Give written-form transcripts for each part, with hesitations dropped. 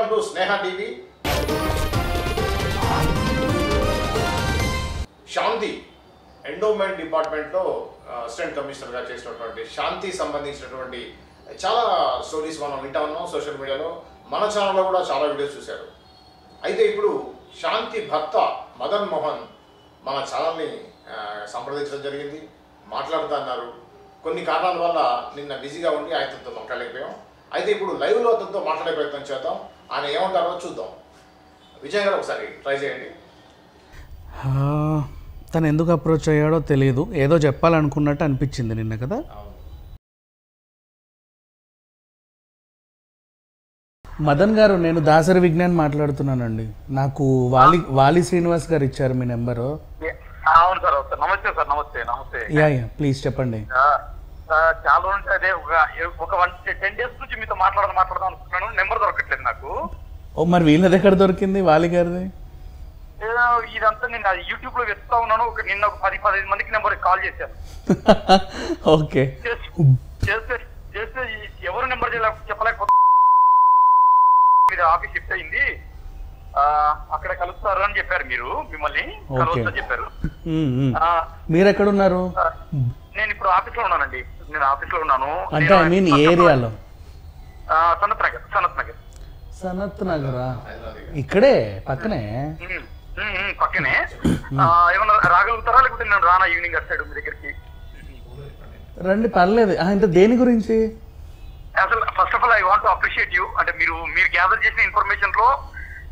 Welcome to Sneha TV. Shanti endowment డిపార్ట్మెంట్లో assistant కమిషనర్గా చేసినటువంటి శాంతి సంబంధించినటువంటి చాలా స్టోరీస్ మనం వింటా ఉన్నాం సోషల్ మీడియాలో. మన ఛానల్లో కూడా చాలా వీడియోస్ చూశారు. అయితే ఇప్పుడు శాంతి భర్త మదన్ మోహన్ మన ఛానల్ని సంప్రదించడం జరిగింది. మాట్లాడుతూ అన్నారు. కొన్ని కారణాల వల్ల నిన్న బిజీగా ఉండి ఆయనతో మాట్లాడలేకపోయాం. అయితే ఇప్పుడు లైవ్లో అతనితో మాట్లాడే ప్రయత్నం చేద్దాం. ఆయన ఏమంటారో చూద్దాం. విజయ్ గారు ఒకసారి ట్రై చేయండి. తను ఎందుకు అప్రోచ్ అయ్యాడో తెలియదు, ఏదో చెప్పాలనుకున్నట్టు అనిపించింది నిన్న కదా. మదన్ గారు, నేను దాసరి విజ్ఞాన్ మాట్లాడుతున్నానండి. నాకు వాలి శ్రీనివాస్ గారు ఇచ్చారు మీ నెంబరు. అవును సార్. నమస్తే సార్. నమస్తే నమస్తే. యా ప్లీజ్ చెప్పండి. చాలా రోజులు అదే ఒక 10 days నుంచి మీతో మాట్లాడదాం అనుకుంటున్నాను. నెంబర్ దొరకట్లేదు నాకు. ఓ, మరి వీళ్ళది ఎక్కడ దొరికింది వాలి గారిది? ఇదంతా నేను యూట్యూబ్ లో వెతుకుతా ఉన్నాను. నిన్న ఒక 10-15 మందికి నెంబర్ కాల్ చేశాను. ఓకే. చేస్తే ఎవరు నెంబర్ చెప్పలేకపోతే ఆఫీస్ షిఫ్ట్ అయింది, అక్కడ కలుస్తారు అని చెప్పారు. మీరు మిమ్మల్ని కలవచ్చా చెప్పారు. మీరు ఎక్కడ ఉన్నారు? నేను ఇప్పుడు ఆఫీస్ లో ఉన్నానండి. నేను ఆఫీస్ లో ఉన్నాను. అంటే ఐ మీన్ ఏరియాలో? సనత్ నగరా? ఇక్కడే పక్కనే పక్కనే. ఏమన్నా రాగలుగుతారా లేకపోతే నేను రానా ఈవినింగ్ అటు సైడ్ మీ దగ్గరికి? రండి, పర్లేదు. అంటే దేని గురించి? అసలు first of all I want to appreciate you. అంటే మీరు గ్యాదర్ చేసిన ఇన్ఫర్మేషన్ లో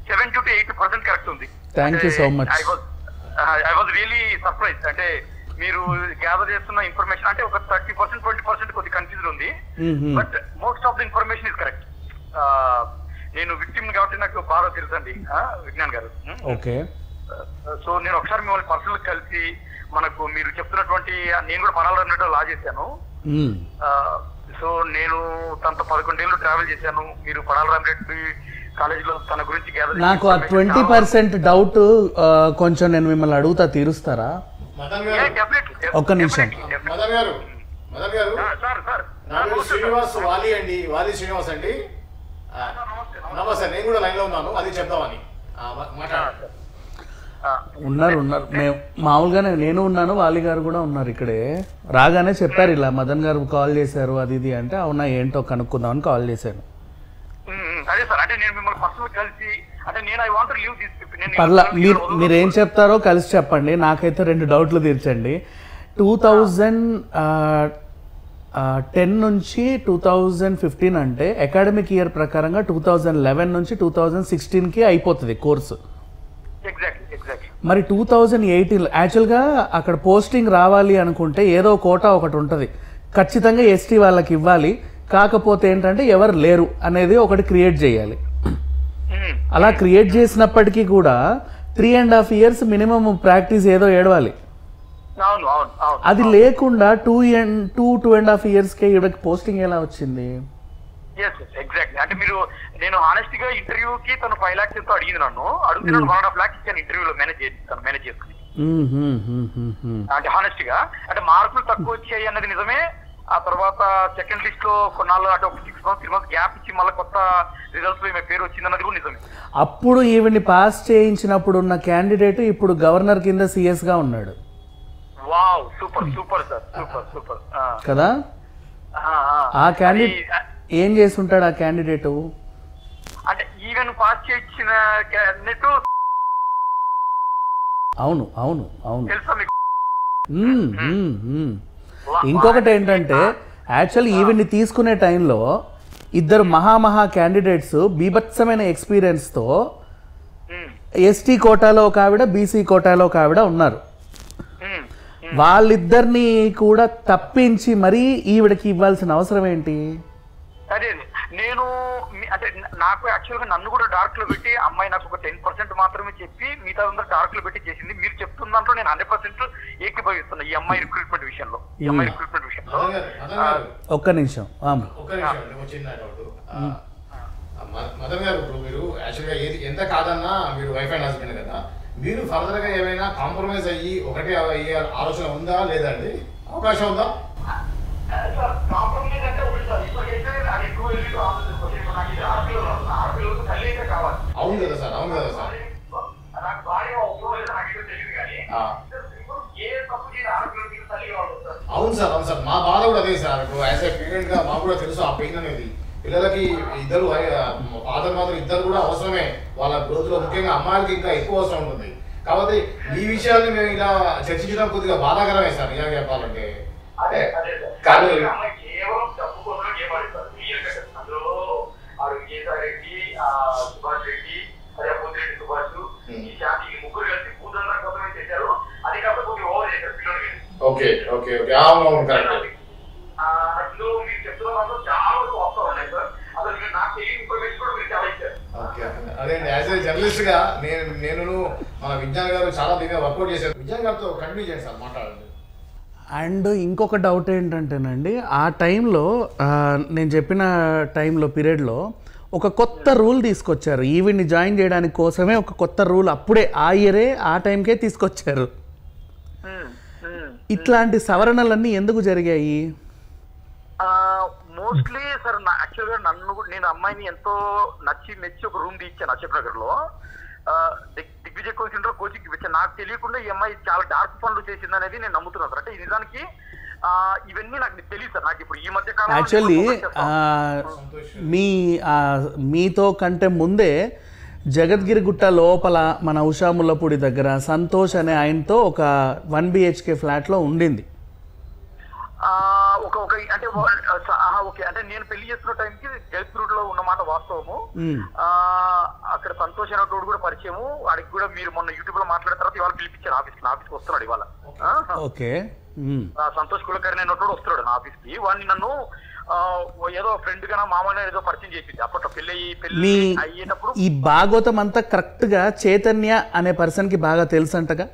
70 to 80% కరెక్ట్ ఉంది. Thank you so much. I was really surprise. అంటే మీరు గ్యాదర్ చేస్తున్న ఇన్ఫర్మేషన్ అంటే ఒక 30% 20% కొద్ది కన్ఫ్యూజన్ ఉంది. But most of the information is correct. నేను విక్టిమ్ కాబట్టి నాకు బాగా తెలుసండి విజ్ఞాన్ గారు. ఓకే. సో నేను ఒకసారి మిమ్మల్ని పర్సనల్ కలిసి మనకు మీరు చెప్తున్నటువంటి, నేను కూడా పనాలన్నట్టు లా చేశాను. సో నేను తనతో 11 ఏళ్ళు ట్రావెల్ చేశాను. మీరు పడాల రామిరెడ్డి కాలేజీలో తన గురించి నాకు ఆ 20% డౌట్ కొంచెం నేను మిమ్మల్ని అడుగుతా, తీరుస్తారా? ఒక్క నిమిషం. మదన్ గారు శ్రీనివాస్ వాలి అండి, వాలి శ్రీనివాస్ అండి. నమస్తే. నేను కూడా లైన్ లో ఉన్నాను, అది చెప్దామని ఉన్నారు. మేము మామూలుగానే నేను ఉన్నాను, వాలి గారు కూడా ఉన్నారు ఇక్కడే. రాగానే చెప్పారు ఇలా మదన్ గారు కాల్ చేశారు అది ఇది అంటే, అవునా ఏంటో కనుక్కుందామని కాల్ చేశాను. పర్లా, మీరేం చెప్తారో కలిసి చెప్పండి. నాకైతే 2 డౌట్లు తీర్చండి. 2010 నుంచి 2015 అంటే అకాడమిక్ ఇయర్ ప్రకారంగా 2011 నుంచి 2016కి అయిపోతుంది కోర్సు. మరి 2018 యాక్చువల్గా అక్కడ పోస్టింగ్ రావాలి అనుకుంటే ఏదో కోటా ఒకటి ఉంటుంది, ఖచ్చితంగా ఎస్టీ వాళ్ళకి ఇవ్వాలి. కాకపోతే ఏంటంటే ఎవరు లేరు అనేది ఒకటి క్రియేట్ చేయాలి. అలా క్రియేట్ చేసినప్పటికీ కూడా 3.5 years మినిమం ప్రాక్టీస్ ఏదో ఏడవాలి. అది లేకుండా 2.5 yearsకే ఇక్కడికి పోస్టింగ్ ఎలా వచ్చింది? అంటే మీరు, నేను హానెస్ట్ గా ఇంటర్వ్యూకి తను 5 lakhs ఎంతో అడిగింది నన్ను. అడుగుతున్నాను 1.5 lakhs ఇచ్చాను ఇంటర్వ్యూలో మేనేజ్ చేసుకుని. అంటే హానెస్ట్ గా అంటే మార్కులు తక్కువ వచ్చాయి అన్నది నిజమే. ఆ తర్వాత సెకండ్ లిస్ట్ లో కొన్నాళ్ళు అంటే ఒక 6 months 3 months గ్యాప్ ఇచ్చి మళ్ళీ కొత్త రిజల్ట్స్ లో పేరు వచ్చింది అన్నది కూడా నిజమే. అప్పుడు ఈవిని పాస్ చేయించినప్పుడు ఉన్న క్యాండిడేట్ ఇప్పుడు గవర్నర్ కింద CS గా ఉన్నాడు. Wow, super super sir, super super కదా. ఆ క్యాండిడేట్ ఏం చేసి ఉంటాడు? ఆ క్యాండిడేట్ అంటే ఈవెన్ పాస్ చేయించిన క్యాండిడేట్. అవును అవును అవును. తెలుసా మీకు? ఇంకొకటి ఏంటంటే యాక్చువల్లీ ఈవెన్ని తీసుకునే టైంలో ఇద్దరు మహా క్యాండిడేట్స్ బీభత్సమైన ఎక్స్పీరియన్స్తో ST కోటాలో ఒక ఆవిడ, BC కోటాలో ఒక ఆవిడ ఉన్నారు. వాళ్ళిద్దరిని కూడా తప్పించి మరీ ఈవిడకి ఇవ్వాల్సిన అవసరం ఏంటి? అదే నేను అంటే నాకు యాక్చువల్ గా నన్ను కూడా డార్క్ లో పెట్టి అమ్మాయి నాకు ఒక 10% మాత్రమే చెప్పి మిగతా అందరూ డార్క్ లో పెట్టి చేసింది. మీరు చెప్తున్న దాంట్లో నేను 100% ఏకీభవిస్తున్నా ఈ అమ్మాయి రిక్రూట్మెంట్ విషయంలో. ఒక్క నిమిషం. మదన్ గారు, మీరు యాక్చువల్గా ఎంత కాదన్నా మీరు వైఫ్ అండ్ హస్బెండ్ కదా, మీరు ఫర్దర్ గా ఏమైనా కాంప్రమైజ్ అయ్యి ఒకటే అయ్యే ఆలోచన ఉందా లేదా అండి? అవకాశం ఉందా? కాంప్రమైజ్ అంటే అవును కదా సార్, అవును కదా సార్. నాకు భార్య అవసరం లేదు, నాకు ఏదో తెలియదు కానీ ఏ తప్పు చేయని ఆరోగ్యం తల్లిగా ఉంటుంది సార్. అవును సార్, అవును సార్. మా బాధ కూడా అదే సార్. యాజ్ ఏ పేరెంట్ గా మాకు కూడా తెలుసు ఆ పెయిన్ అనేది. పిల్లలకి ఇద్దరు ఫాదర్ మాత్రం ఇద్దరు కూడా అవసరమే వాళ్ళ గ్రోత్ లో, ముఖ్యంగా అమ్మాయిలకి ఇంకా ఎక్కువ అవసరం ఉంటుంది. కాబట్టి ఈ విషయాన్ని మేము ఇలా చర్చించడం కొద్దిగా బాధాకరమే సార్ నిజంగా చెప్పాలంటే. కానీ కేవలం డబ్బు కోసం గేమ్ ఆడతారు. అందులో ఆడు విజయసాయిరెడ్డి, సుభాష్ రెడ్డి, అదే పోతిరెడ్డి సుభాష్, ఈ శాంతి, ఈ ముగ్గురు కలిసి భూదందా కోసమే చేశారు. అది కాకపోతే కొద్దిగా ఓవర్ చేశారు పిల్లలకి. ఓకే ఓకే ఓకే, అవును కరెక్ట్. అందులో మీరు చెప్తున్న మాత్రం చాలా వరకు వస్తూ ఉన్నాయి సార్. అసలు మీరు నాకు తెలియని ఇన్ఫర్మేషన్ కూడా మీరు చాలా ఇచ్చారు. అదే యాజ్ ఏ జర్నలిస్ట్ గా నేను మన విజ్ఞాన్ గారు చాలా దీనిగా వర్కౌట్ చేశారు. విజ్ఞాన్ గారితో కంటిన్యూ చేయండి సార్, మాట్లాడండి. అండ్ ఇంకొక డౌట్ ఏంటంటేనండి, ఆ టైంలో నేను చెప్పిన టైంలో పీరియడ్లో ఒక కొత్త రూల్ తీసుకొచ్చారు. ఈవిడ్ని జాయిన్ చేయడానికి కోసమే ఒక కొత్త రూల్ అప్పుడే ఆ ఇయరే ఆ టైంకే తీసుకొచ్చారు. ఇట్లాంటి సవరణలన్నీ ఎందుకు జరిగాయి? మోస్ట్లీ సార్ యాక్చువల్గా నేను అమ్మాయిని ఎంతో నచ్చి మెచ్చి ఒక రూమ్ తీర్చాను అశోక్ నగర్ లో. దిగ్విజయ్ కోచింగ్ కోచింగ్ ఇచ్చాను. నాకు తెలియకుండా ఈ అమ్మాయి చాలా డార్క్ పనులు చేసింది అనేది నేను నమ్ముతున్నాను సార్. అంటే నిజానికి ఇవన్నీ నాకు తెలియదు సార్. నాకు ఇప్పుడు ఈ మధ్య కాలంలో యాక్చువల్లీ మీతో కంటే ముందే జగద్గిరిగుట్ట లోపల మన ఉషాముల్లపూడి దగ్గర సంతోష్ అనే ఆయనతో ఒక 1 BHK ఫ్లాట్లో ఉండింది. అంటే ఓకే, అంటే నేను పెళ్లి చేస్తున్న టైంకి జగద్గిరిగుట్ లో ఉన్నమాట వాస్తవము. అక్కడ సంతోష్ అనేటోడు కూడా పరిచయము. వాడికి కూడా మీరు మొన్న యూట్యూబ్ లో మాట్లాడిన తర్వాత ఇవాళ పిలిపించారు ఆఫీస్కి వస్తున్నాడు ఇవాళ. ఓకే, సంతోష్ కులకర్ణి అనేటోడు వస్తున్నాడు నా ఆఫీస్ కి. వాడిని నన్ను ఏదో ఫ్రెండ్ గా మామూలు ఏదో పరిచయం చేసింది అప్పట్లో పెళ్లి అయ్యేటప్పుడు. ఈ భాగవతం అంతా కరెక్ట్ గా చైతన్య అనే పర్సన్ కి బాగా తెలుసు అంటగా?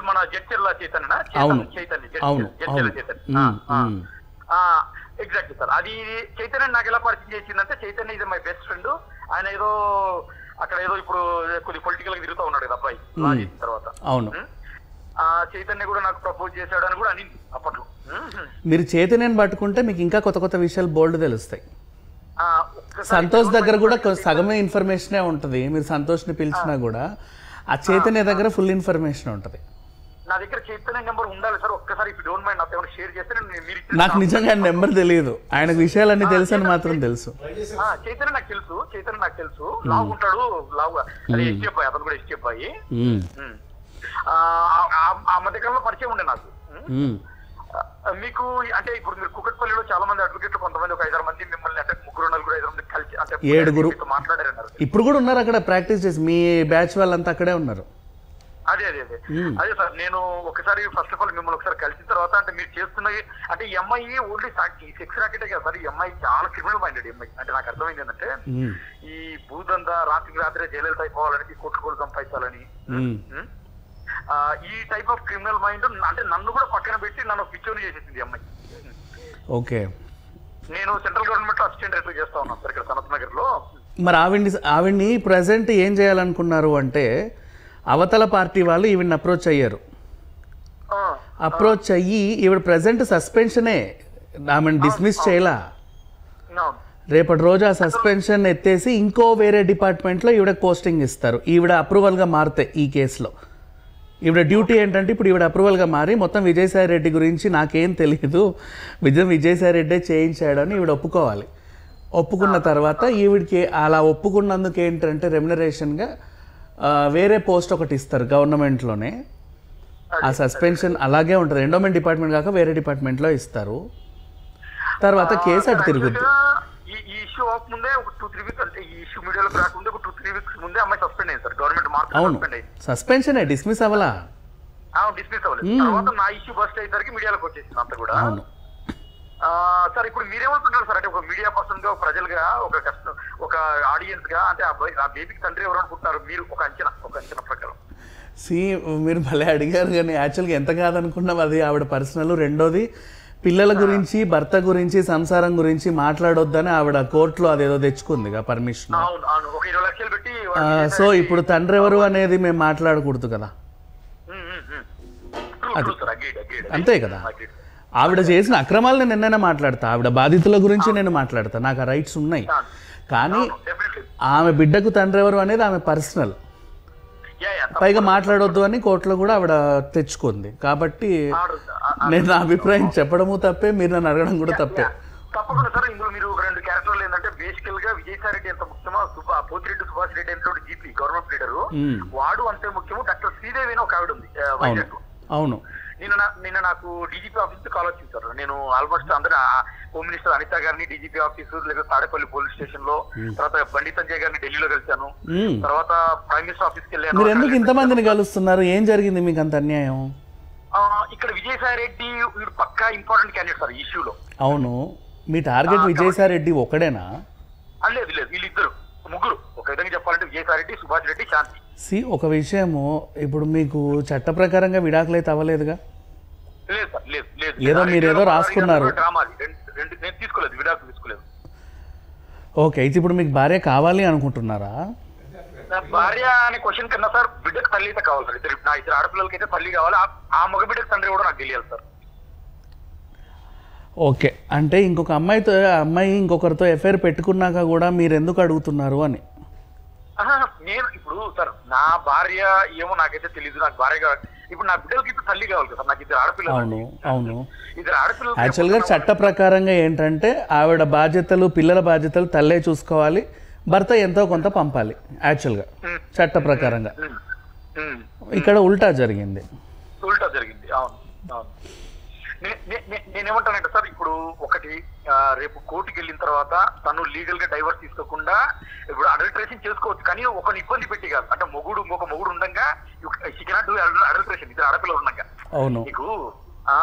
మన జడ్చర్ల చైతన్య ఎగ్జాక్ట్లీ సార్. అది చైతన్య నాకు ఎలా పరిచయం చేసిందంటే, చైతన్య ఇది మై బెస్ట్ ఫ్రెండ్. ఆయన ఏదో అక్కడ ఏదో ఇప్పుడు కొద్ది పొలిటికల్ గా తిరుగుతూ ఉన్నాడు కదా అబ్బాయి లా చేసిన తర్వాత. అవును, చైతన్య కూడా నాకు ప్రపోజ్ చేశాడు అని కూడా అని అప్పట్లో. మీరు చైతన్యని పట్టుకుంటే మీకు ఇంకా కొత్త కొత్త విషయాలు బోల్డ్ తెలుస్తాయి. సంతోష్ దగ్గర కూడా సగమే ఇన్ఫర్మేషనే ఉంటుంది. మీరు సంతోష్ని పిలిచినా కూడా ఆ చైతన్య దగ్గర ఫుల్ ఇన్ఫర్మేషన్ ఉంటుంది. నా దగ్గర చైతన్య నెంబర్ ఉండాలి సార్. ఒక్కసారి ఇఫ్ డోంట్ మైండ్ నాతో షేర్ చేస్తే నాకు నిజంగా ఆయన నెంబర్ తెలియదు. ఆయనకు విషయాలన్నీ తెలుసు అని మాత్రం తెలుసు. చైతన్య నాకు తెలుసు. లావు ఉంటాడు, లావు. అదే ఎస్టీ అబ్బాయి, అతను కూడా ఎస్టీ అబ్బాయి. ఆ మధ్యకాలంలో పరిచయం ఉండే నాకు. మీకు అంటే ఇప్పుడు మీరు కుకట్పల్లిలో చాలా మంది అడ్వకేట్లు, కొంతమంది ఒక 5-6 మంది మిమ్మల్ని అంటే 3-4-5 మంది కలిసి అంటే 7 మాట్లాడారన్నారు. ఇప్పుడు కూడా ఉన్నారు అక్కడ ప్రాక్టీస్ చేసి. మీ బ్యాచ్ వాళ్ళంతా అక్కడే ఉన్నారు. అదే సార్. నేను ఒకసారి ఫస్ట్ ఆఫ్ ఆల్ మిమ్మల్ని ఒకసారి కలిసిన తర్వాత అంటే మీరు చేస్తున్నది అంటే ఈ అమ్మాయి ఓన్లీ సెక్స్ రాకెటే కదా సార్. ఈ అమ్మాయి చాలా క్రిమినల్ మైండెడ్ అమ్మాయి. అంటే నాకు అర్థమైంది ఏంటంటే ఈ భూదందా రాత్రికి రాత్రే జైలు అయిపోవాలని, కోట్లు సంపాదించాలని, ఈ టైప్ ఆఫ్ క్రిమినల్ మైండ్ అంటే నన్ను కూడా పక్కన పెట్టి నన్ను పిచ్చోని చేసేసింది అమ్మాయి. ఓకే, నేను సెంట్రల్ గవర్నమెంట్ లో అసిస్టెంట్ డైరెక్టర్ చేస్తా ఉన్నాను సార్ ఇక్కడ సనత్ నగర్ లో. మరి ఆవిడ్ని ప్రెసెంట్ ఏం చేయాలనుకున్నారు అంటే, అవతల పార్టీ వాళ్ళు ఈవిడ్ని అప్రోచ్ అయ్యారు. అప్రోచ్ అయ్యి ఈవిడ ప్రెసెంట్ సస్పెన్షనే, ఆమెను డిస్మిస్ చేయలా. రేపటి రోజు ఆ సస్పెన్షన్ ఎత్తేసి ఇంకో వేరే డిపార్ట్మెంట్లో ఈవిడ పోస్టింగ్ ఇస్తారు. ఈవిడ అప్రూవల్గా మారితే ఈ కేసులో ఈవిడ డ్యూటీ ఏంటంటే, ఇప్పుడు ఈవిడ అప్రూవల్గా మారి మొత్తం విజయసాయి రెడ్డి గురించి నాకేం తెలియదు, విజయసాయి రెడ్డే చేయించాడని ఈవిడ ఒప్పుకోవాలి. ఒప్పుకున్న తర్వాత ఈవిడికి అలా ఒప్పుకున్నందుకు ఏంటంటే రెమ్యునరేషన్గా వేరే పోస్ట్ ఒకటి ఇస్తారు గవర్నమెంట్లోనే. ఆ సస్పెన్షన్ అలాగే ఉంటుంది. ఎండోమెంట్ డిపార్ట్మెంట్ కాక వేరే డిపార్ట్మెంట్లో ఇస్తారు. తర్వాత కేసు అటు తిరుగుద్ది. ఈ ఇష్యూ ఆఫ్ ముందే ఒక 2-3 వీక్స్ అంటే ఈ ఇష్యూ మీడియాలోకి రాకముందే ఒక 2-3 వీక్స్ ముందే అమ్మాయి సస్పెండ్ అయింది సార్. గవర్నమెంట్ మార్పు సస్పెండ్ అయింది. సస్పెన్షన్ డిస్మిస్ అవ్వలా, డిస్మిస్ అవ్వలేదు. తర్వాత నా ఇష్యూ బస్ట్ అయ్యేసరికి మీడియాలోకి వచ్చేసింది అంతా కూడా. సార్ ఇప్పుడు మీరేమనుకుంటారు సార్? అంటే ఒక మీడియా పర్సన్ గా, ప్రజలుగా, ఒక ఆడియన్స్ గా, అంటే ఆ బేబీకి తండ్రి ఎవరు అనుకుంటున్నారు మీరు? ఒక అంచనా ప్రకారం. మీరు భలే అడిగారు. కానీ యాక్చువల్గా ఎంత కాదనుకున్నాం, అది ఆవిడ పర్సనల్. రెండోది, పిల్లల గురించి, భర్త గురించి, సంసారం గురించి మాట్లాడొద్దని ఆవిడ కోర్టులో అదేదో తెచ్చుకుంది పర్మిషన్. సో ఇప్పుడు తండ్రి ఎవరు అనేది మేము మాట్లాడకూడదు కదా, అది అంతే కదా. ఆవిడ చేసిన అక్రమాలను నిన్నైనా మాట్లాడతా, ఆవిడ బాధితుల గురించి నేను మాట్లాడతా, నాకు ఆ రైట్స్ ఉన్నాయి. కానీ ఆమె బిడ్డకు తండ్రి ఎవరు అనేది ఆమె పర్సనల్, పైగా మాట్లాడొద్దు అని కోర్టులో కూడా ఆవిడ తెచ్చుకుంది. కాబట్టి నేను నా అభిప్రాయం చెప్పడము తప్పే, మీరు నన్ను అడగడం కూడా తప్పే. తప్పకుండా సార్. ఇందులో మీరు ఒక 2 క్యారెక్టర్లు ఏంటంటే బేసికల్ గా విజయసాయి రెడ్డి ఎంత ముఖ్యమో పోతిరెడ్డి సుభాష్ రెడ్డి అంటే జీపీ గవర్నమెంట్ లీడరు, వాడు అంతే ముఖ్యము. డాక్టర్ శ్రీదేవి అని ఒక ఆవిడ ఉంది వైజాగ్. అవును. నిన్న నాకు డీజీపీ ఆఫీస్ కాల్ వచ్చింది సార్. నేను ఆల్మోస్ట్ అందరూ హోమ్ మినిస్టర్ అనిత గారిని డీజీపీ ఆఫీసు లేదా తాడేపల్లి పోలీస్ స్టేషన్ లో, తర్వాత బండి సంజయ్ గారిని ఢిల్లీలో కలిశాను, తర్వాత ప్రైమ్ మినిస్టర్ ఆఫీస్కి వెళ్ళాను. మీరు ఎందుకు ఇంతమందిని కలుస్తున్నారు? ఏం జరిగింది మీకు అంత అన్యాయం? ఇక్కడ విజయసాయి రెడ్డి వీడు పక్కా ఇంపార్టెంట్ క్యాండిడేట్ సార్ ఈ ఇష్యూలో. అవును. మీ టార్గెట్ విజయసాయి రెడ్డి ఒకడేనా? లేదు లేదు, వీళ్ళిద్దరు ముగ్గురు. ఒక విధంగా చెప్పాలంటే విజయసాయి రెడ్డి, సుభాష్ రెడ్డి, శాంతి. ఒక విషయము, ఇప్పుడు మీకు చట్ట ప్రకారంగా విడాకులు అయితే అవ్వలేదుగా? లేదు సార్, లేదు లేదు. ఏదో మీరు ఏదో రాసుకున్నారు. నేను తీసుకోలేదు, విడాకులు తీసుకోలేదు. ఓకే, అయితే ఇప్పుడు మీకు భార్య కావాలి అనుకుంటున్నారా? భార్య అనే క్వశ్చన్ కన్నా సార్ బిడ్డకు తల్లి అయితే కావాలి సార్. నా ఇద్దరు ఆడపిల్లలకి అయితే తల్లి కావాలి. ఆ మగ బిడ్డకు తండ్రి కూడా నాకు తెలియాలి సార్. ఓకే, అంటే ఇంకొక అమ్మాయి ఇంకొకరితో ఎఫ్ఐఆర్ పెట్టుకున్నాక కూడా మీరు ఎందుకు అడుగుతున్నారు అని? నేను ఇప్పుడు సార్ నా భార్య ఏమో నాకైతే తెలియదు. నాకు భార్య ఇప్పుడు నా బిడ్డలకి ఇప్పుడు తల్లి కావాలి కదా సార్. నాకు ఇద్దరు ఆడపిల్లలు. అవును అవును. ఇద్దరు ఆడపిల్లలు. యాక్చువల్గా చట్ట ప్రకారంగా ఏంటంటే ఆవిడ బాధ్యతలు, పిల్లల బాధ్యతలు తల్లే చూసుకోవాలి, భర్త ఎంతో కొంత పంపాలి యాక్చువల్గా చట్ట ప్రకారంగా. ఇక్కడ ఉల్టా జరిగింది. అవును అవును. నేనేమంటానంటే సార్, ఇప్పుడు ఒకటి రేపు కోర్టుకి వెళ్ళిన తర్వాత తను లీగల్ గా డైవర్స్ తీసుకోకుండా ఇప్పుడు అడల్ట్రేషన్ చేసుకోవచ్చు, కానీ ఒకరిని ఇబ్బంది పెట్టి కాదు. అంటే ఇంకొక మొగుడు ఉండగా అడల్ట్రేషన్ ఇద్దరు ఆడపిల్లలు ఉండగా నీకు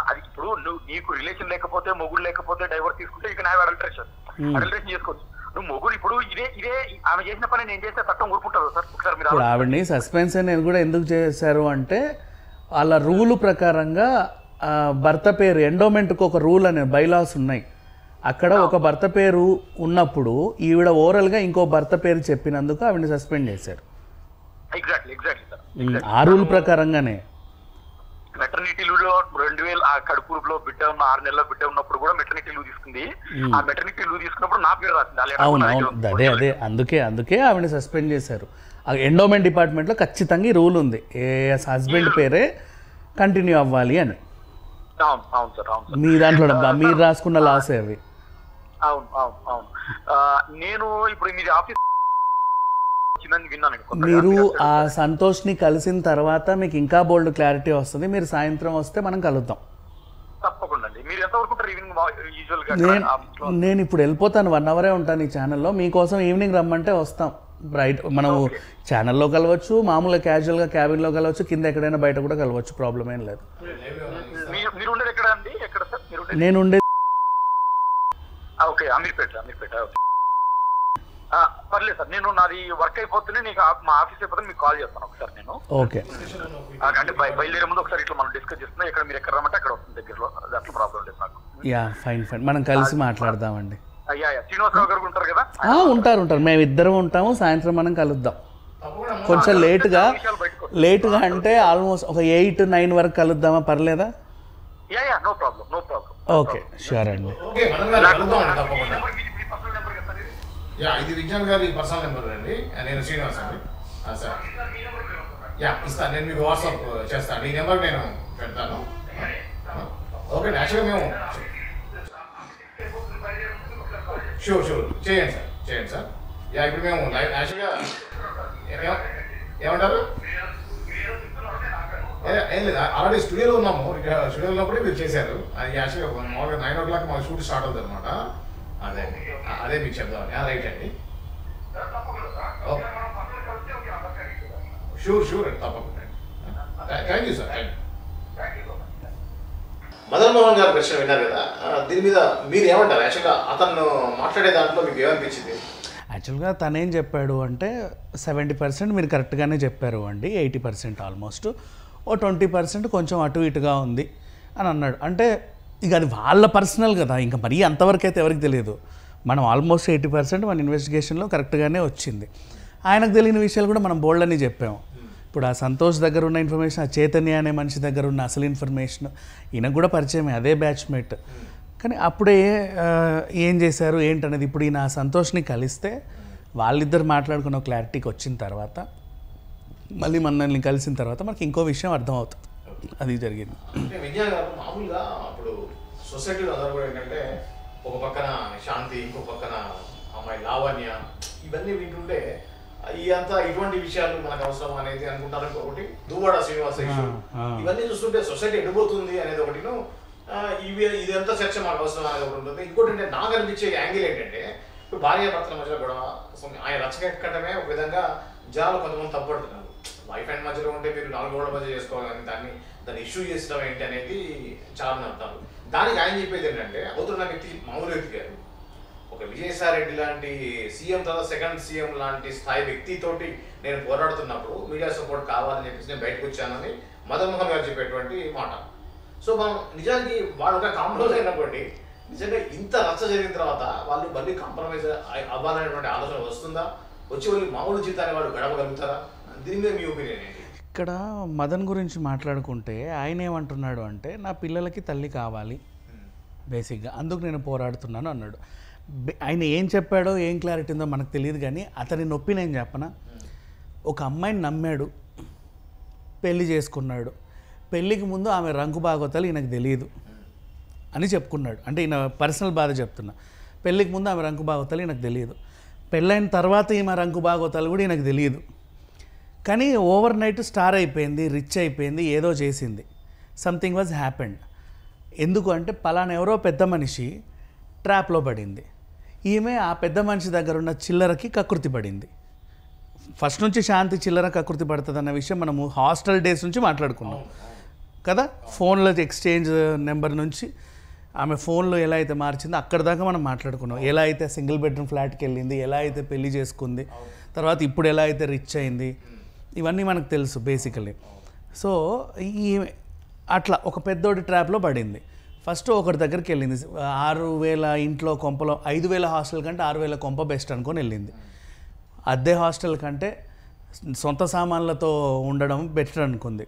అది ఇప్పుడు నీకు రిలేషన్ లేకపోతే, మొగుడు లేకపోతే డైవర్స్ తీసుకుంటే ఇక నా అడల్ట్రేషన్ చేసుకోవచ్చు. నువ్వు మొగుడు ఇప్పుడు ఇదే ఆమె చేసిన పని నేను చేస్తే చట్టం ఊరుకుంటారు సార్. ఒకసారి మీరు ఆవిడని సస్పెన్స్ అనేది కూడా ఎందుకు చేశారు అంటే వాళ్ళ రూల్ ప్రకారంగా భర్త పేరు ఎండోమెంట్కి ఒక రూల్ అనే బైలాస్ ఉన్నాయి. అక్కడ ఒక భర్త పేరు ఉన్నప్పుడు ఈవిడ ఓరల్గా ఇంకో భర్త పేరు చెప్పినందుకు ఆవిడని సస్పెండ్ చేశారు. ఆ రూల్ ప్రకారంగానే మెటర్నిటీ లీవ్ లో 2000 ఆ కడుపులో బిడ్డ ఉన్న 6 నెలల బిడ్డ ఉన్నప్పుడు కూడా మెటర్నిటీ లీవ్ తీసుకుంది. ఆ మెటర్నిటీ లీవ్ తీసుకున్నప్పుడు నా పేరు రాసింది. అవును అవును, అదే అందుకే ఆవిడని సస్పెండ్ చేశారు. ఎండోమెంట్ డిపార్ట్మెంట్లో ఖచ్చితంగా ఈ రూల్ ఉంది, ఏ హస్బెండ్ పేరే కంటిన్యూ అవ్వాలి అని. మీ దాంట్లో మీరు రాసుకున్న లాస్ అవి. అవును అవును అవును. నేను ఇప్పుడు మీది ఆఫీస్ మీరు ఆ సంతోష్ని కలిసిన తర్వాత మీకు ఇంకా బోల్డ్ క్లారిటీ వస్తుంది. మీరు సాయంత్రం వస్తే మనం కలుద్దాం. తప్పకుండా. నేను ఇప్పుడు వెళ్ళిపోతాను, 1 అవరే ఉంటాను ఈ ఛానల్లో. మీకోసం ఈవినింగ్ రమ్మంటే వస్తాం. రైట్, మనం ఛానల్లో కలవచ్చు, మామూలుగా క్యాజువల్గా క్యాబిన్లో కలవచ్చు, కింద ఎక్కడైనా బయట కూడా కలవచ్చు, ప్రాబ్లం ఏం లేదు. నేను ఉండేది పర్లేదు సార్. నేను నాది వర్క్ అయిపోతుంది, నీకు మా ఆఫీస్ అయిపోతుంది, మీకు కాల్ చేస్తాను ఒకసారి నేను. ఓకే, అంటే బయలుదేరే ముందు ఒకసారి ఇట్లా మనం డిస్కస్ చేస్తున్నాం. ఇక్కడ మీరు ఎక్కడ రమ్మంటే అక్కడ వస్తుంది దగ్గరలో, అట్లా ప్రాబ్లం లేదు నాకు. ఫైన్ మనం కలిసి మాట్లాడదామండి. శ్రీనివాసరావు గారు ఉంటారు కదా? ఉంటారు, మేము ఇద్దరం ఉంటాము. సాయంత్రం మనం కలుద్దాం. కొంచెం లేటుగా అంటే ఆల్మోస్ట్ ఒక 8-9 వరకు కలుద్దామా? పర్లేదా? ఓకే, షూర్ అండి. ఇది విజ్ఞాన్ గారి పర్సనల్ నెంబర్ అండి. నేను శ్రీనివాస్ అండి. సార్ ఇస్తాను, నేను మీకు వాట్సాప్ చేస్తాను. ఈ నెంబర్ నేను పెడతాను. ఓకే, యాక్చువల్గా మేము షూర్ చేయండి సార్. ఇప్పుడు మేము యాక్చువల్గా ఏమంటారు, ఏం లేదు, ఆల్రెడీ స్టూడియోలో ఉన్నాము. స్టూడియోలో ఉన్నప్పుడే మీరు చేశారు. అది యాక్చువల్గా మామూలుగా 9 o'clock మాకు షూట్ స్టార్ట్ అవుతుంది అనమాట. అదే మీకు చెప్దామని. రైట్ అండి. షూర్ తప్పకుండా. Thank you sir. Madan Mohan గారి ప్రశ్న విన్నారు కదా, దీని మీద మీరు ఏమంటారు? యాక్చువల్గా అతను మాట్లాడే దాంట్లో మీకు ఏమనిపించింది? యాక్చువల్గా తనేం చెప్పాడు అంటే 70% మీరు కరెక్ట్గానే చెప్పారు అండి, 80% ఆల్మోస్ట్, ఓ 20% కొంచెం అటు ఇటుగా ఉంది అని అన్నాడు. అంటే ఇక అది వాళ్ళ పర్సనల్ కదా, ఇంకా మరీ అంతవరకు అయితే ఎవరికి తెలియదు. మనం ఆల్మోస్ట్ 80% మన ఇన్వెస్టిగేషన్లో కరెక్ట్గానే వచ్చింది. ఆయనకు తెలియని విషయాలు కూడా మనం బోల్డ్ అని చెప్పాము. ఇప్పుడు ఆ సంతోష్ దగ్గర ఉన్న ఇన్ఫర్మేషన్, ఆ చైతన్య అనే మనిషి దగ్గర ఉన్న అసలు ఇన్ఫర్మేషన్ ఈయనకు కూడా పరిచయమే, అదే బ్యాచ్మేట్. కానీ అప్పుడే ఏం చేశారు ఏంటనేది ఇప్పుడు ఈయన సంతోష్ని కలిస్తే వాళ్ళిద్దరు మాట్లాడుకున్న క్లారిటీకి వచ్చిన తర్వాత మళ్ళీ మనల్ని కలిసిన తర్వాత మనకి ఇంకో విషయం అర్థమవుతుంది. అది జరిగింది. అంటే విజయ గారు మామూలుగా అప్పుడు సొసైటీలో అందరూ కూడా ఏంటంటే ఒక పక్కన శాంతి, ఇంకో పక్కన అమ్మాయి లావణ్య, ఇవన్నీ వింటుంటే ఇదంతా ఇటువంటి విషయాలు మనకు అవసరం అనేది అనుకుంటారు. ఇంకొకటి దువ్వాడ శ్రీనివాస ఇష్యూ, ఇవన్నీ చూస్తుంటే సొసైటీ ఎడిపోతుంది అనేది ఒకటిను, ఇదంతా చర్చ మాకు అవసరం అనేది ఒకటి ఉంటుంది. ఇంకోటి అంటే నాకు అనిపించే యాంగిల్ ఏంటంటే ఇప్పుడు భార్య భర్తల మధ్యలో కూడా ఆయన రచ్చకెక్కడమే ఒక విధంగా జనాలు కొంతమంది తప్పడుతున్నారు. వైఫ్ అండ్ మధ్యలో ఉంటే మీరు 4 గోడల మధ్య చేసుకోవాలని దాన్ని ఇష్యూ చేసడం ఏంటి అనేది చాలా మంది అంటారు. దానికి ఆయన చెప్పేది ఏంటంటే అవుతున్న వ్యక్తి మామూలు వ్యక్తి గారు, ఒక విజయసాయి రెడ్డి లాంటి సీఎం తర్వాత సెకండ్ సీఎం లాంటి స్థాయి వ్యక్తితోటి నేను పోరాడుతున్నప్పుడు మీడియా సపోర్ట్ కావాలని చెప్పేసి నేను బయటకు వచ్చానని మదన్ మోహన్ గారు చెప్పేటువంటి మాట. సో మనం నిజానికి వాళ్ళు ఒక కాంప్రమైజ్ అయినప్పటి నిజంగా ఇంత రచ్చ జరిగిన తర్వాత వాళ్ళు మళ్ళీ కాంప్రమైజ్ అవ్వాలనేటువంటి ఆలోచన వస్తుందా? వచ్చి వాళ్ళు మామూలు జీవితాన్ని వాళ్ళు గడపగలుగుతారా? దీని మీద మీ ఒపీనియన్ ఏంటి? ఇక్కడ మదన్ గురించి మాట్లాడుకుంటే ఆయన ఏమంటున్నాడు అంటే నా పిల్లలకి తల్లి కావాలి బేసిక్గా, అందుకు నేను పోరాడుతున్నాను అన్నాడు. ఆయన ఏం చెప్పాడో ఏం క్లారిటీ ఉందో మనకు తెలియదు, కానీ అతని నొప్పి నేను చెప్పనా, ఒక అమ్మాయిని నమ్మాడు, పెళ్లి చేసుకున్నాడు, పెళ్ళికి ముందు ఆమె రంగు బాగోతాలు ఈయనకు తెలియదు అని చెప్పుకున్నాడు. అంటే ఈయన పర్సనల్ బాధ చెప్తున్నా. పెళ్ళికి ముందు ఆమె రంగు బాగోతాలు ఈయనకు తెలియదు, పెళ్ళైన తర్వాత ఈమె రంగు బాగోతాలు కూడా ఈయనకు తెలియదు. కానీ ఓవర్ నైట్ స్టార్ అయిపోయింది, రిచ్ అయిపోయింది, ఏదో చేసింది, సంథింగ్ వాజ్ హ్యాపెండ్. ఎందుకు అంటే పలానా ఎవరో పెద్ద మనిషి ట్రాప్లో పడింది, ఈమె ఆ పెద్ద మనిషి దగ్గర ఉన్న చిల్లరకి కకృతి పడింది. ఫస్ట్ నుంచి శాంతి చిల్లర కకృతి పడుతుంది అన్న విషయం మనము హాస్టల్ డేస్ నుంచి మాట్లాడుకున్నాం కదా. ఫోన్లో ఎక్స్చేంజ్ నెంబర్ నుంచి ఆమె ఫోన్లో ఎలా అయితే మార్చిందో అక్కడ దాకా మనం మాట్లాడుకున్నాం. ఎలా అయితే సింగిల్ బెడ్రూమ్ ఫ్లాట్కి వెళ్ళింది, ఎలా అయితే పెళ్లి చేసుకుంది, తర్వాత ఇప్పుడు ఎలా అయితే రిచ్ అయింది, ఇవన్నీ మనకు తెలుసు బేసికలీ. సో ఈ అట్లా ఒక పెద్దోడి ట్రాప్లో పడింది. ఫస్ట్ ఒకటి దగ్గరికి వెళ్ళింది, 6,000 ఇంట్లో కొంపలో 5,000 హాస్టల్ కంటే 6,000 కొంప బెస్ట్ అనుకొని వెళ్ళింది. అద్దె హాస్టల్ కంటే సొంత సామాన్లతో ఉండడం బెటర్ అనుకుంది.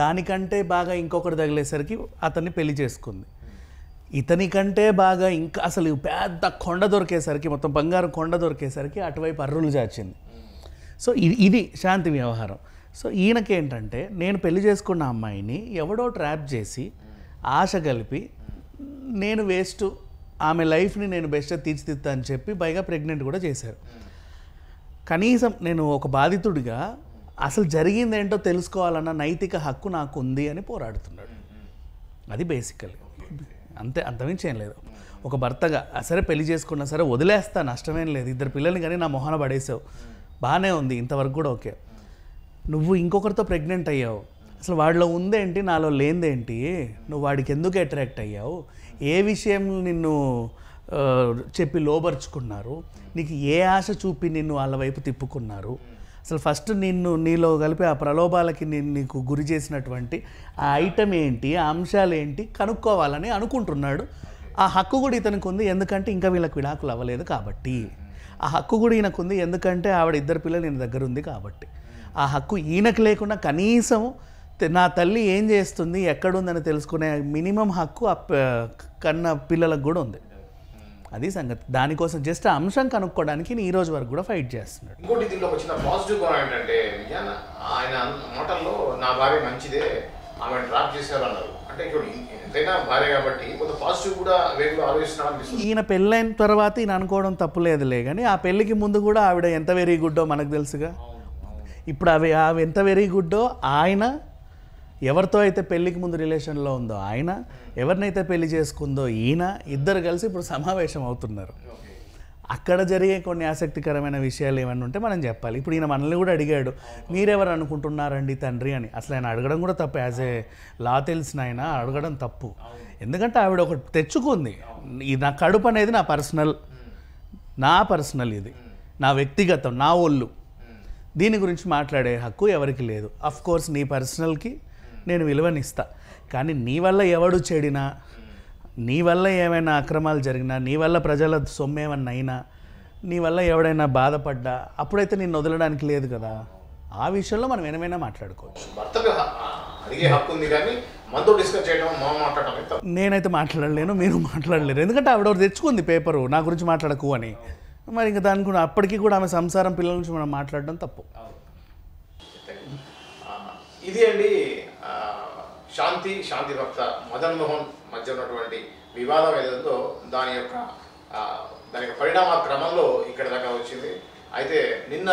దానికంటే బాగా ఇంకొకటి తగిలేసరికి అతన్ని పెళ్లి చేసుకుంది. ఇతనికంటే బాగా ఇంకా అసలు పెద్ద కొండ దొరికేసరికి, మొత్తం బంగారు కొండ దొరికేసరికి అటువైపు అర్రులు చాచింది. సో ఇది శాంతి వ్యవహారం. సో ఈయనకేంటంటే నేను పెళ్లి చేసుకున్న అమ్మాయిని ఎవడో ట్రాప్ చేసి ఆశ కలిపి నేను వేస్ట్, ఆమె లైఫ్ని నేను బెస్ట్గా తీర్చిదిద్దా అని చెప్పి పైగా ప్రెగ్నెంట్ కూడా చేశారు. కనీసం నేను ఒక బాధితుడిగా అసలు జరిగిందేంటో తెలుసుకోవాలన్న నైతిక హక్కు నాకు ఉంది అని పోరాడుతున్నాడు. అది బేసికలీ అంతే, అంతమించి ఏం లేదు. ఒక భర్తగా సరే పెళ్లి చేసుకున్నా సరే వదిలేస్తా, నష్టమేం లేదు, 2 పిల్లల్ని కానీ నా మొహాన పడేసావు, బాగానే ఉంది, ఇంతవరకు కూడా ఓకే. నువ్వు ఇంకొకరితో ప్రెగ్నెంట్ అయ్యావు, అసలు వాడిలో ఉందేంటి నాలో లేనిదేంటి, నువ్వు వాడికి ఎందుకు అట్రాక్ట్ అయ్యావు, ఏ విషయం నిన్ను చెప్పి లోబరుచుకున్నారు, నీకు ఏ ఆశ చూపి నిన్ను వాళ్ళ వైపు తిప్పుకున్నారు, అసలు ఫస్ట్ నీలో కలిపి ఆ ప్రలోభాలకి నీకు గురి చేసినటువంటి ఆ ఐటమ్ ఏంటి, ఆ అంశాలు ఏంటి కనుక్కోవాలని అనుకుంటున్నాడు. ఆ హక్కు కూడా ఇతనికి ఉంది, ఎందుకంటే ఇంకా వీళ్ళకి విడాకులు అవ్వలేదు కాబట్టి. ఆ హక్కు కూడా ఈయనకు ఉంది, ఎందుకంటే ఆవిడ 2 పిల్లలు ఈయన దగ్గర ఉంది కాబట్టి. ఆ హక్కు ఈయనకు లేకుండా కనీసం నా తల్లి ఏం చేస్తుంది, ఎక్కడుందని తెలుసుకునే మినిమం హక్కు కన్న పిల్లలకు కూడా ఉంది. అది సంగతి. దానికోసం జస్ట్ ఆ అంశం కనుక్కోవడానికి ఈ రోజు వరకు కూడా ఫైట్ చేస్తున్నాడు. ఇంకోటి దీంట్లో వచ్చిన పాజిటివ్ కోణం ఏంటంటే ఆయన మాటల్లో నా భార్య మంచిదే, ఆమె డ్రాప్ చేశారు అన్నారు. అంటే ఇప్పుడు ఎంతైనా భార్య కాబట్టి కొంత పాజిటివ్ కూడా వేగంగా ఆలోచిస్తున్నాడు. ఈయన పెళ్ళైన తర్వాత ఈయన అనుకోవడం తప్పులేదులే, కానీ ఆ పెళ్ళికి ముందు కూడా ఆవిడ ఎంత వెరీ గుడ్డో మనకు తెలుసుగా. ఇప్పుడు అవి ఎంత వెరీ గుడ్డో ఆయన ఎవరితో అయితే పెళ్ళికి ముందు రిలేషన్లో ఉందో ఆయన, ఎవరినైతే పెళ్లి చేసుకుందో ఈయన, ఇద్దరు కలిసి ఇప్పుడు సమావేశం అవుతున్నారు. అక్కడ జరిగే కొన్ని ఆసక్తికరమైన విషయాలు ఏమన్నా ఉంటే మనం చెప్పాలి. ఇప్పుడు ఈయన మనల్ని కూడా అడిగాడు, మీరెవరు అనుకుంటున్నారండి తండ్రి అని. అసలు ఆయన అడగడం కూడా తప్పు, యాజ్ ఏ లా తెలిసిన ఆయన అడగడం తప్పు. ఎందుకంటే ఆవిడ ఒకటి తెచ్చుకుంది, నా కడుపు అనేది నా పర్సనల్ ఇది, నా వ్యక్తిగతం, నా ఒళ్ళు, దీని గురించి మాట్లాడే హక్కు ఎవరికి లేదు. అఫ్ కోర్స్ నీ పర్సనల్కి నేను విలువనిస్తా, కానీ నీ వల్ల ఎవడు చెడినా, నీ వల్ల ఏమైనా అక్రమాలు జరిగినా, నీ వల్ల ప్రజల సొమ్మేమన్నా అయినా, నీ వల్ల ఎవడైనా బాధపడ్డా అప్పుడైతే నిన్ను వదలడానికి లేదు కదా. ఆ విషయంలో మనం ఏమైనా మాట్లాడుకోవచ్చు. నేనైతే మాట్లాడలేను, మీరు మాట్లాడలేరు, ఎందుకంటే ఆవిడ తెచ్చుకుంది పేపరు నా గురించి మాట్లాడకు అని. మరి ఇంకా దానికి కూడా అప్పటికి కూడా ఆమె సంసారం పిల్లల నుంచి మనం మాట్లాడడం తప్పు. ఇది అండి శాంతి భక్త మదన్ మోహన్ మధ్య ఉన్నటువంటి వివాదం ఏదంతో దాని యొక్క పరిణామ క్రమంలో ఇక్కడ దాకా వచ్చింది. అయితే నిన్న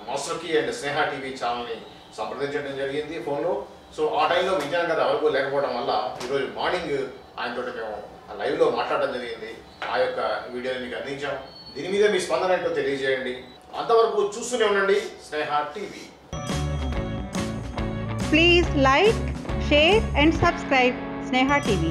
master key and Sneha TV ఛానల్ని సంప్రదించడం జరిగింది ఫోన్లో. సో ఆ టైంలో విజ్ఞాన్ గారు అవైలబుల్ లేకపోవడం వల్ల ఈరోజు మార్నింగ్ ఆయనతో మేము లైవ్లో మాట్లాడడం జరిగింది. ఆ యొక్క వీడియోని మీకు అందించాం. దీని మీద మీ స్పందన ఏంటో తెలియజేయండి. అంతవరకు చూస్తూనే ఉండండి స్నేహ TV. Please like, share and subscribe Sneha TV.